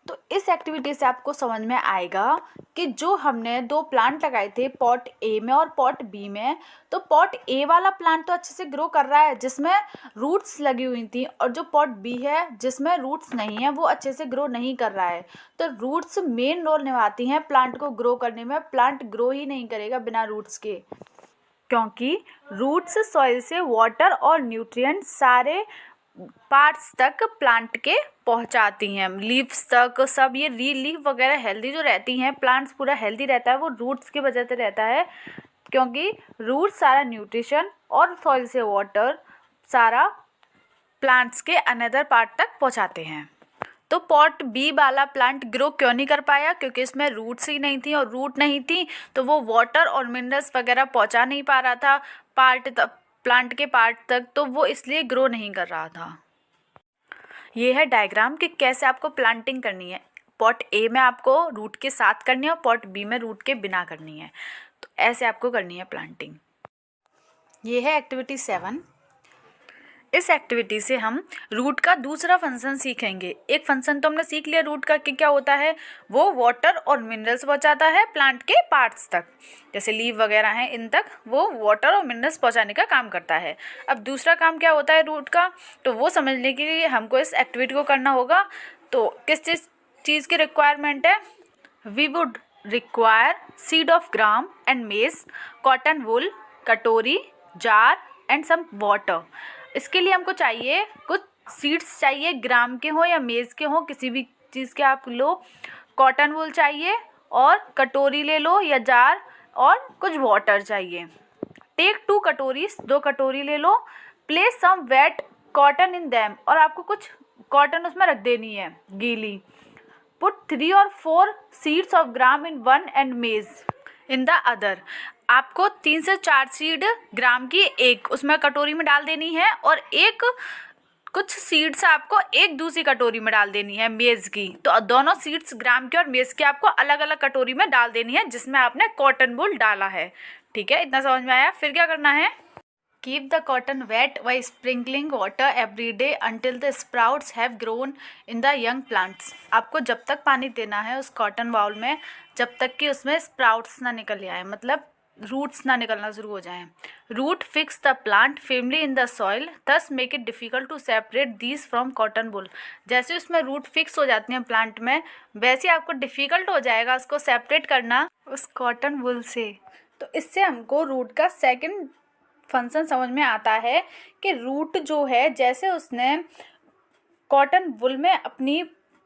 तो इस एक्टिविटी से आपको समझ में आएगा कि जो हमने 2 प्लांट लगाए थे पॉट ए में और पॉट बी में, तो पॉट ए वाला प्लांट तो अच्छे से ग्रो कर रहा है जिसमें रूट्स लगी हुई थी, और जो पॉट बी है जिसमें रूट्स नहीं है वो अच्छे से ग्रो नहीं कर रहा है। तो रूट्स मेन रोल निभाती हैं प्लांट को ग्रो करने में। प्लांट ग्रो ही नहीं करेगा बिना रूट्स के, क्योंकि रूट्स सॉइल से वाटर और न्यूट्रिएंट सारे पार्ट्स तक प्लांट के पहुंचाती हैं, लीव्स तक सब। ये लीफ वगैरह हेल्दी जो रहती हैं, प्लांट्स पूरा हेल्दी रहता है, वो रूट्स की वजह से रहता है, क्योंकि रूट्स सारा न्यूट्रिशन और सॉइल से वाटर सारा प्लांट्स के अनदर पार्ट तक पहुंचाते हैं। तो पॉट बी वाला प्लांट ग्रो क्यों नहीं कर पाया? क्योंकि इसमें रूट्स ही नहीं थी, और रूट नहीं थी तो वो वाटर और मिनरल्स वगैरह पहुंचा नहीं पा रहा था प्लांट के पार्ट तक, तो वो इसलिए ग्रो नहीं कर रहा था। ये है डायग्राम कि कैसे आपको प्लांटिंग करनी है। पॉट ए में आपको रूट के साथ करनी है और पॉट बी में रूट के बिना करनी है। तो ऐसे आपको करनी है प्लांटिंग। ये है एक्टिविटी 7। इस एक्टिविटी से हम रूट का दूसरा फंक्शन सीखेंगे। एक फंक्शन तो हमने सीख लिया रूट का कि क्या होता है, वो वाटर और मिनरल्स पहुंचाता है प्लांट के पार्ट्स तक, जैसे लीव वगैरह हैं इन तक वो वाटर और मिनरल्स पहुंचाने का काम करता है। अब दूसरा काम क्या होता है रूट का, तो वो समझने के लिए हमको इस एक्टिविटी को करना होगा। तो किस चीज़ की रिक्वायरमेंट है, we would require seed of gram and maize, cotton wool, कटोरी, जार एंड सम वाटर। इसके लिए हमको चाहिए कुछ सीड्स चाहिए, ग्राम के हो या मेज़ के हो, किसी भी चीज़ के आप लो। कॉटन वूल चाहिए और कटोरी ले लो या जार, और कुछ वाटर चाहिए। टेक 2 कटोरीज, 2 कटोरी ले लो। Place some wet cotton in them, और आपको कुछ कॉटन उसमें रख देनी है गीली। Put 3 or 4 seeds of gram in one and maize in the other. आपको 3 से 4 सीड ग्राम की एक उसमें कटोरी में डाल देनी है, और एक कुछ सीड्स आपको एक दूसरी कटोरी में डाल देनी है मेज़ की। तो दोनों सीड्स ग्राम के और मेज़ के आपको अलग अलग कटोरी में डाल देनी है जिसमें आपने कॉटन वूल डाला है। ठीक है, इतना समझ में आया। फिर क्या करना है, keep the cotton weight by sprinkling water every day until the sprouts have grown in the young plants. आपको जब तक पानी देना है उस कॉटन बाउल में जब तक कि उसमें स्प्राउट्स ना निकल आए, मतलब रूट्स ना निकलना शुरू हो जाएं। Root fix the plant firmly in the soil, thus make it difficult to separate these from cotton wool. जैसे उसमें रूट फिक्स हो जाती हैं प्लांट में, वैसे आपको डिफ़िकल्ट हो जाएगा उसको सेपरेट करना उस कॉटन वूल से। तो इससे हमको रूट का सेकंड फंक्शन समझ में आता है कि रूट जो है, जैसे उसने कॉटन वुल में अपनी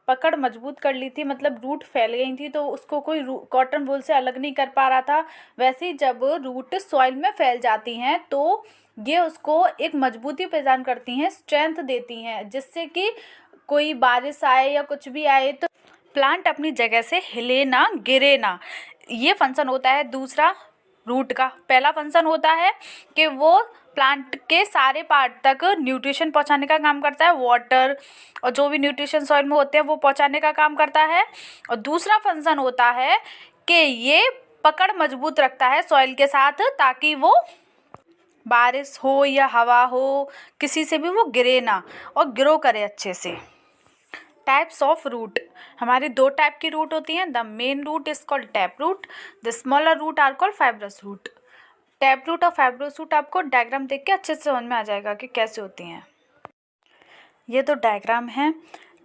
पकड़ मजबूत कर ली थी, मतलब रूट फैल गई थी तो उसको कोई कॉटन वुल से अलग नहीं कर पा रहा था। वैसे ही जब रूट सॉइल में फैल जाती हैं तो ये उसको एक मजबूती प्रदान करती हैं, स्ट्रेंथ देती हैं, जिससे कि कोई बारिश आए या कुछ भी आए तो प्लांट अपनी जगह से हिले ना, गिरे ना। ये फंक्शन होता है दूसरा रूट का। पहला फंक्शन होता है कि वो प्लांट के सारे पार्ट तक न्यूट्रिशन पहुंचाने का काम करता है, वाटर और जो भी न्यूट्रिशन सॉइल में होते हैं वो पहुंचाने का काम करता है। और दूसरा फंक्शन होता है कि ये पकड़ मजबूत रखता है सॉइल के साथ, ताकि वो बारिश हो या हवा हो किसी से भी वो गिरे ना और ग्रो करे अच्छे से। टाइप्स ऑफ रूट, हमारी 2 टाइप की रूट होती हैं। The main root is called tap root, the smaller root are called fibrous root. Tap root और फाइब्रस रूट आपको डायग्राम देख के अच्छे से समझ में आ जाएगा कि कैसे होती हैं। ये तो डायग्राम है।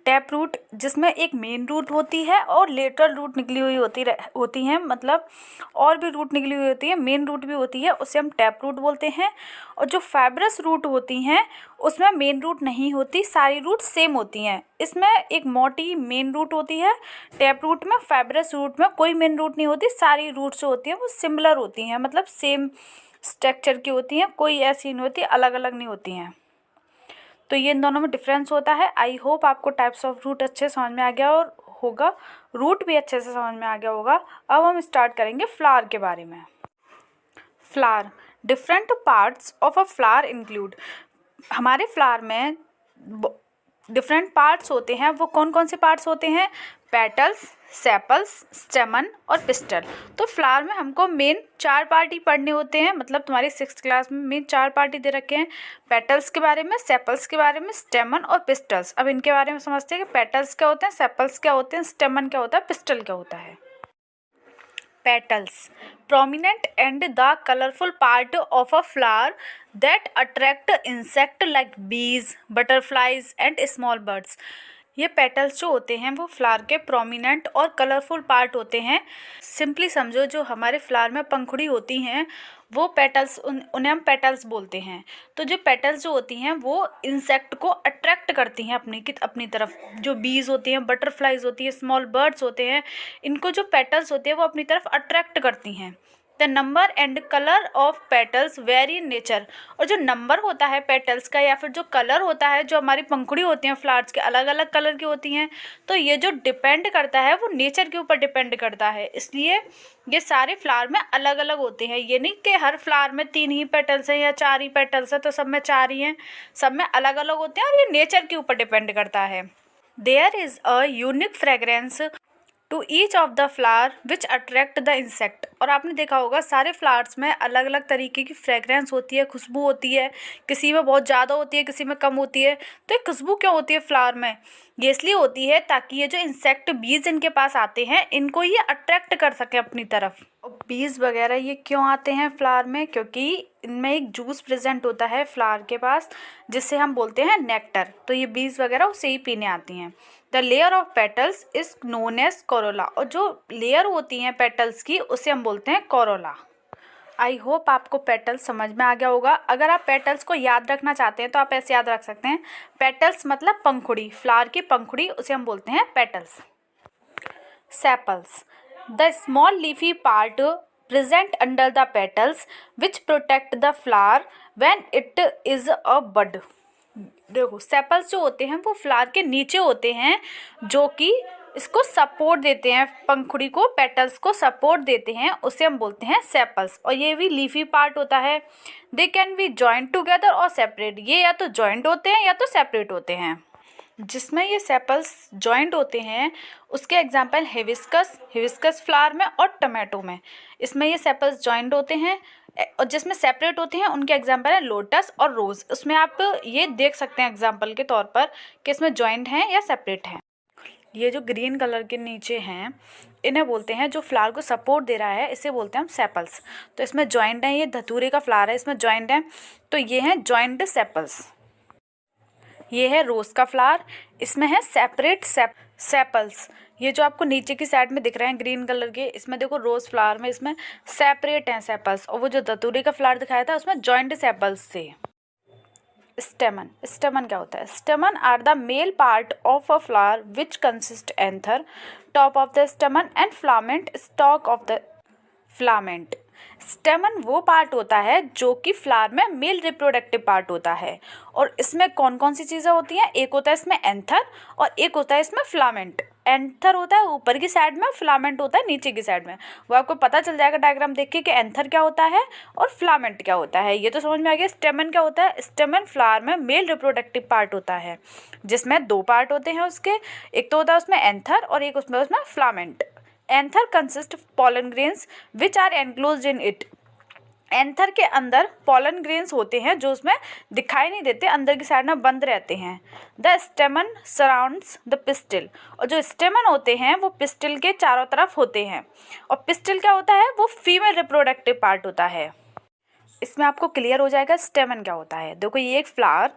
टैप रूट जिसमें एक मेन रूट होती है और लेटरल रूट निकली हुई होती हैं, मतलब और भी रूट निकली हुई होती है, मेन रूट भी होती है, उसे हम टैप रूट बोलते हैं। और जो फाइब्रस रूट होती हैं उसमें मेन रूट नहीं होती, सारी रूट सेम होती हैं। इसमें एक मोटी मेन रूट होती है टैप रूट में, फाइब्रस रूट में कोई मेन रूट नहीं होती, सारी रूट जो होती हैं वो सिमिलर होती हैं, मतलब सेम स्ट्रक्चर की होती हैं, कोई ऐसी नहीं होती, अलग अलग नहीं होती हैं। तो ये इन दोनों में डिफरेंस होता है। आई होप आपको टाइप्स ऑफ रूट अच्छे समझ में आ गया और होगा, रूट भी अच्छे से समझ में आ गया होगा। अब हम स्टार्ट करेंगे फ्लावर के बारे में। Flower, different parts of a flower include. हमारे फ्लावर में डिफरेंट पार्ट्स होते हैं। वो कौन कौन से पार्ट्स होते हैं, पेटल्स, सेपल्स, स्टेमन और पिस्टल। तो फ्लावर में हमको मेन 4 पार्ट ही पढ़ने होते हैं, मतलब तुम्हारी 6th क्लास में मेन 4 पार्ट ही दे रखे हैं। पेटल्स के बारे में, सेपल्स के बारे में, स्टेमन और पिस्टल्स। अब इनके बारे में समझते हैं कि पेटल्स क्या होते हैं, सेपल्स क्या होते हैं, स्टेमन क्या होता है, पिस्टल क्या होता है। Petals, prominent and the colorful part of a flower that attract insect like bees, butterflies and small birds. ये पेटल्स जो होते हैं वो फ्लावर के प्रोमिनेंट और कलरफुल पार्ट होते हैं। सिंपली समझो, जो हमारे फ्लावर में पंखुड़ी होती हैं वो पेटल्स, उन्हें हम पेटल्स बोलते हैं। तो जो पेटल्स जो होती हैं वो इंसेक्ट को अट्रैक्ट करती हैं अपनी तरफ। जो बीज होती हैं, बटरफ्लाइज होती हैं, स्मॉल बर्ड्स होते हैं, इनको जो पेटल्स होते हैं वो अपनी तरफ अट्रैक्ट करती हैं। The number and colour of petals very in nature. और जो नंबर होता है पेटल्स का या फिर जो कलर होता है, जो हमारी पंखुड़ी होती हैं फ्लावर्स के अलग अलग कलर की होती हैं, तो ये जो डिपेंड करता है वो नेचर के ऊपर डिपेंड करता है। इसलिए ये सारे फ्लावर में अलग अलग होते हैं। ये नहीं कि हर फ्लावर में 3 ही पेटल्स हैं या 4 ही पेटल्स हैं, तो सब में 4 ही हैं, सब में अलग अलग होते हैं और ये नेचर के ऊपर डिपेंड करता है। There is a unique fragrance to each of the flower which attract the insect. और आपने देखा होगा सारे फ्लावर्स में अलग अलग तरीके की फ्रेगरेंस होती है, खुशबू होती है, किसी में बहुत ज़्यादा होती है, किसी में कम होती है। तो ये खुशबू क्यों होती है फ्लावर में? ये इसलिए होती है ताकि ये जो इंसेक्ट बीज इनके पास आते हैं इनको ये अट्रैक्ट कर सके अपनी तरफ। और बीज वगैरह ये क्यों आते हैं फ्लावर में? क्योंकि इनमें एक जूस प्रेजेंट होता है फ्लावर के पास जिससे हम बोलते हैं नेक्टर। तो ये बीज वगैरह उसे ही पीने आती हैं। The layer of petals is known as corolla. और जो लेयर होती हैं पेटल्स की उसे हम बोलते हैं कोरोला। आई होप आपको पेटल्स समझ में आ गया होगा। अगर आप पेटल्स को याद रखना चाहते हैं तो आप ऐसे याद रख सकते हैं, पेटल्स मतलब पंखुड़ी, फ्लावर की पंखुड़ी, उसे हम बोलते हैं petals. Sepals, the small leafy part present under the petals which protect the flower when it is a bud. देखो सेपल्स जो होते हैं वो फ्लावर के नीचे होते हैं जो कि इसको सपोर्ट देते हैं, पंखुड़ी को, पेटल्स को सपोर्ट देते हैं, उसे हम बोलते हैं सेपल्स। और ये भी लीफी पार्ट होता है। They can be joint together और सेपरेट। ये या तो जॉइंट होते हैं या तो सेपरेट होते हैं। जिसमें ये सेपल्स जॉइंट होते हैं उसके एग्जाम्पल हिबिस्कस फ्लावर में और टमाटो में। इसमें ये सेपल्स जॉइंट होते हैं। और जिसमें सेपरेट होते हैं उनके एग्जाम्पल है लोटस और रोज़। उसमें आप ये देख सकते हैं एग्जाम्पल के तौर पर कि इसमें जॉइंट हैं या सेपरेट हैं। ये जो ग्रीन कलर के नीचे हैं इन्हें बोलते हैं, जो फ्लावर को सपोर्ट दे रहा है इसे बोलते हैं हम सेपल्स। तो इसमें जॉइंट हैं, ये धतूरे का फ्लावर है, इसमें जॉइंट हैं, तो ये हैं जॉइंट सेपल्स। ये है रोज का फ्लावर, इसमें है सेपरेट सेपल्स। ये जो आपको नीचे की साइड में दिख रहे हैं ग्रीन कलर के, इसमें देखो रोज फ्लावर में इसमें सेपरेट हैं सेपल्स। और वो जो धतूरे का फ्लावर दिखाया था उसमें जॉइंट सेपल्स से। स्टेमन, स्टेमन क्या होता है? Stamen are the male part of a flower which consist anther, top of the stamen and filament, stalk of the filament. Stamen वो पार्ट होता है जो कि फ्लावर में मेल रिप्रोडक्टिव पार्ट होता है। और इसमें कौन कौन सी चीज़ें होती हैं? एक होता है इसमें एंथर और एक होता है इसमें फ्लामेंट। एंथर होता है ऊपर की साइड में, फ्लामेंट होता है नीचे की साइड में। वो आपको पता चल जाएगा डायग्राम देख के कि एंथर क्या होता है और फ्लामेंट क्या होता है। ये तो समझ में आ गया। स्टेमन क्या होता है? स्टेमन फ्लावर में मेल रिप्रोडक्टिव पार्ट होता है जिसमें दो पार्ट होते हैं उसके। एक तो होता है उसमें एंथर और एक उसमें filament. Anther consist pollen grains which are enclosed in it. Anther के अंदर पॉलन ग्रेन्स होते हैं जो उसमें दिखाई नहीं देते, अंदर की साइड में बंद रहते हैं। The स्टेमन surrounds the pistil. और जो स्टेमन होते हैं वो पिस्टिल के चारों तरफ होते हैं। और पिस्टिल क्या होता है? वो फीमेल रिप्रोडक्टिव पार्ट होता है। इसमें आपको क्लियर हो जाएगा स्टेमन क्या होता है। देखो ये एक फ्लावर,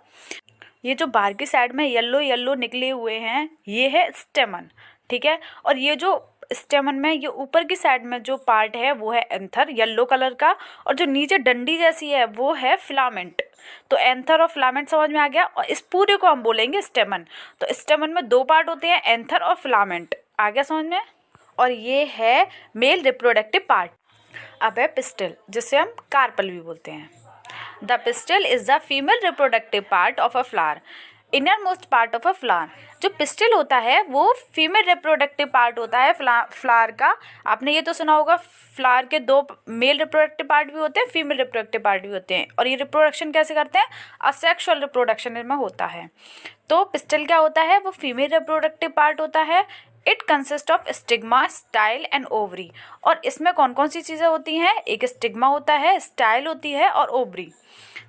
ये जो बाहर की साइड में येलो येलो निकले हुए हैं ये है स्टेमन, ठीक है। और ये जो स्टेमन में ये ऊपर की साइड में जो पार्ट है वो है एंथर येलो कलर का, और जो नीचे डंडी जैसी है वो है फिलामेंट। तो एंथर और फिलामेंट समझ में आ गया। और इस पूरे को हम बोलेंगे स्टेमन। तो स्टेमन में दो पार्ट होते हैं, एंथर और फिलामेंट। आ गया समझ में? और ये है मेल रिप्रोडक्टिव पार्ट। अब है पिस्टिल, जिसे हम कार्पल भी बोलते हैं। The pistil is the female reproductive part of a flower, inner most part of a flower. जो पिस्टिल होता है वो फीमेल रिप्रोडक्टिव पार्ट होता है फ्लावर का। आपने ये तो सुना होगा फ्लावर के दो मेल रिप्रोडक्टिव पार्ट भी होते हैं, फीमेल रिप्रोडक्टिव पार्ट भी होते हैं। और ये रिप्रोडक्शन कैसे करते हैं? असेक्सुअल रिप्रोडक्शन इनमें होता है। तो पिस्टिल क्या होता है? वो फीमेल रिप्रोडक्टिव पार्ट होता है। It consist of stigma, style and ovary. और इसमें कौन कौन सी चीज़ें होती हैं? एक स्टिग्मा होता है, स्टाइल होती है और ovary.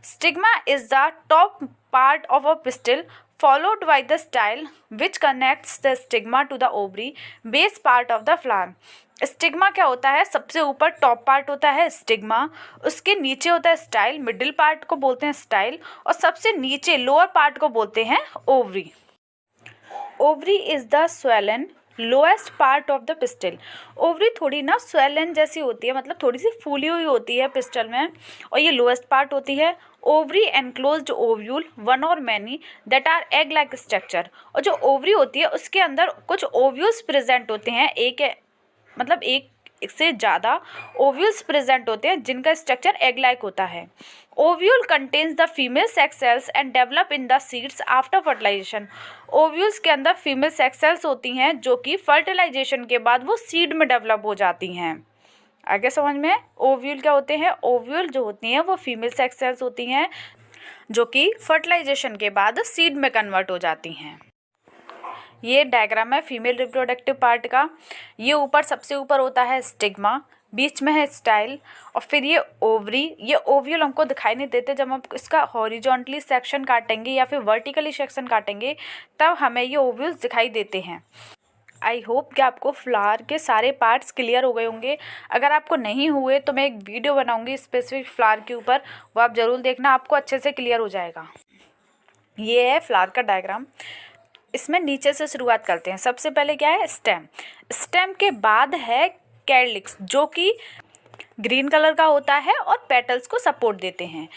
Stigma is the top part of a pistil, followed by the style, which connects the stigma to the ovary, base part of the flower. Stigma क्या होता है? सबसे ऊपर टॉप पार्ट होता है स्टिग्मा, उसके नीचे होता है स्टाइल, मिडिल पार्ट को बोलते हैं स्टाइल, और सबसे नीचे लोअर पार्ट को बोलते हैं ovary. Ovary is the swollen lowest part of the pistil. Ovary थोड़ी ना स्वेलन जैसी होती है, मतलब थोड़ी सी फूली हुई होती है पिस्टल में, और ये लोएस्ट पार्ट होती है। ओवरी एनक्लोज्ड ओव्यूल, वन और many that are egg like structure. और जो ओवरी होती है उसके अंदर कुछ ओव्यूल्स प्रेजेंट होते हैं, एक से ज़्यादा ओव्यूल्स प्रेजेंट होते हैं जिनका स्ट्रक्चर एग लाइक होता है। Ovule contains the female sex cells and develop in the seeds after fertilisation. Ovules के अंदर फीमेल सेक्स सेल्स होती हैं जो कि फर्टिलाइजेशन के बाद वो सीड में डेवलप हो जाती हैं। आगे समझ में? ओव्यूल क्या होते हैं? ओव्यूल जो होती हैं वो फीमेल सेक्स सेल्स होती हैं जो कि फर्टिलाइजेशन के बाद सीड में कन्वर्ट हो जाती हैं। ये डायग्राम है फीमेल रिप्रोडक्टिव पार्ट का। ये ऊपर सबसे ऊपर होता है स्टिग्मा, बीच में है स्टाइल, और फिर ये ओवरी। ये ओव्यूल हमको दिखाई नहीं देते, जब हम इसका हॉरिजॉन्टली सेक्शन काटेंगे या फिर वर्टिकली सेक्शन काटेंगे तब हमें ये ओव्यूल्स दिखाई देते हैं। आई होप कि आपको फ्लावर के सारे पार्ट्स क्लियर हो गए होंगे। अगर आपको नहीं हुए तो मैं एक वीडियो बनाऊंगी स्पेसिफिक फ्लावर के ऊपर, वो आप ज़रूर देखना, आपको अच्छे से क्लियर हो जाएगा। ये है फ्लावर का डायग्राम। इसमें नीचे से शुरुआत करते हैं। सबसे पहले क्या है, स्टेम। स्टेम के बाद है कैलिक्स, जो कि ग्रीन कलर का होता है और पेटल्स को सपोर्ट देते हैं।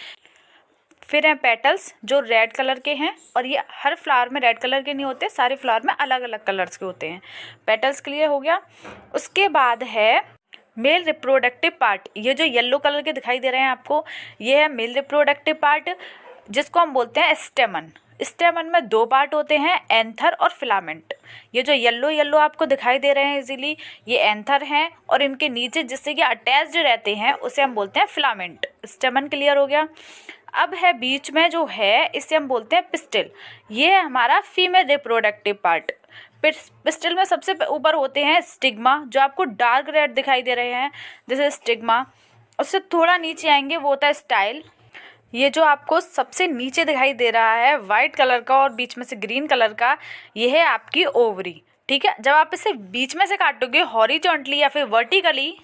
फिर हैं पेटल्स जो रेड कलर के हैं, और ये हर फ्लावर में रेड कलर के नहीं होते, सारे फ्लावर में अलग अलग कलर्स के होते हैं। पेटल्स क्लियर हो गया। उसके बाद है मेल रिप्रोडक्टिव पार्ट। ये जो येलो कलर के दिखाई दे रहे हैं आपको, ये है मेल रिप्रोडक्टिव पार्ट, जिसको हम बोलते हैं स्टेमन। स्टेमन में दो पार्ट होते हैं, एंथर और फिलामेंट। ये जो येलो येलो आपको दिखाई दे रहे हैं इजीली, ये एंथर हैं, और इनके नीचे जिससे ये अटैच्ड रहते हैं उसे हम बोलते हैं फिलामेंट। स्टेमन क्लियर हो गया। अब है बीच में जो है, इसे हम बोलते हैं पिस्टिल। ये है हमारा फीमेल रिप्रोडक्टिव पार्ट। पिस्टिल में सबसे ऊपर होते हैं स्टिग्मा, जो आपको डार्क रेड दिखाई दे रहे हैं, जैसे स्टिग्मा। उससे थोड़ा नीचे आएंगे, वो होता है स्टाइल। ये जो आपको सबसे नीचे दिखाई दे रहा है वाइट कलर का और बीच में से ग्रीन कलर का, ये है आपकी ओवरी। ठीक है, जब आप इसे बीच में से काटोगे हॉरिजॉन्टली या फिर वर्टिकली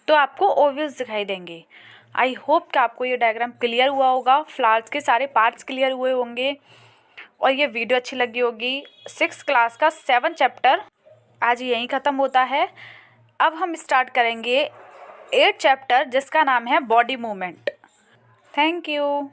तो आपको ओव्यूल्स दिखाई देंगे। आई होप कि आपको ये डायग्राम क्लियर हुआ होगा, फ्लावर्स के सारे पार्ट्स क्लियर हुए होंगे, और ये वीडियो अच्छी लगी होगी। 6th क्लास का 7 चैप्टर आज यहीं ख़त्म होता है। अब हम स्टार्ट करेंगे 8th चैप्टर, जिसका नाम है बॉडी मूवमेंट। Thank you.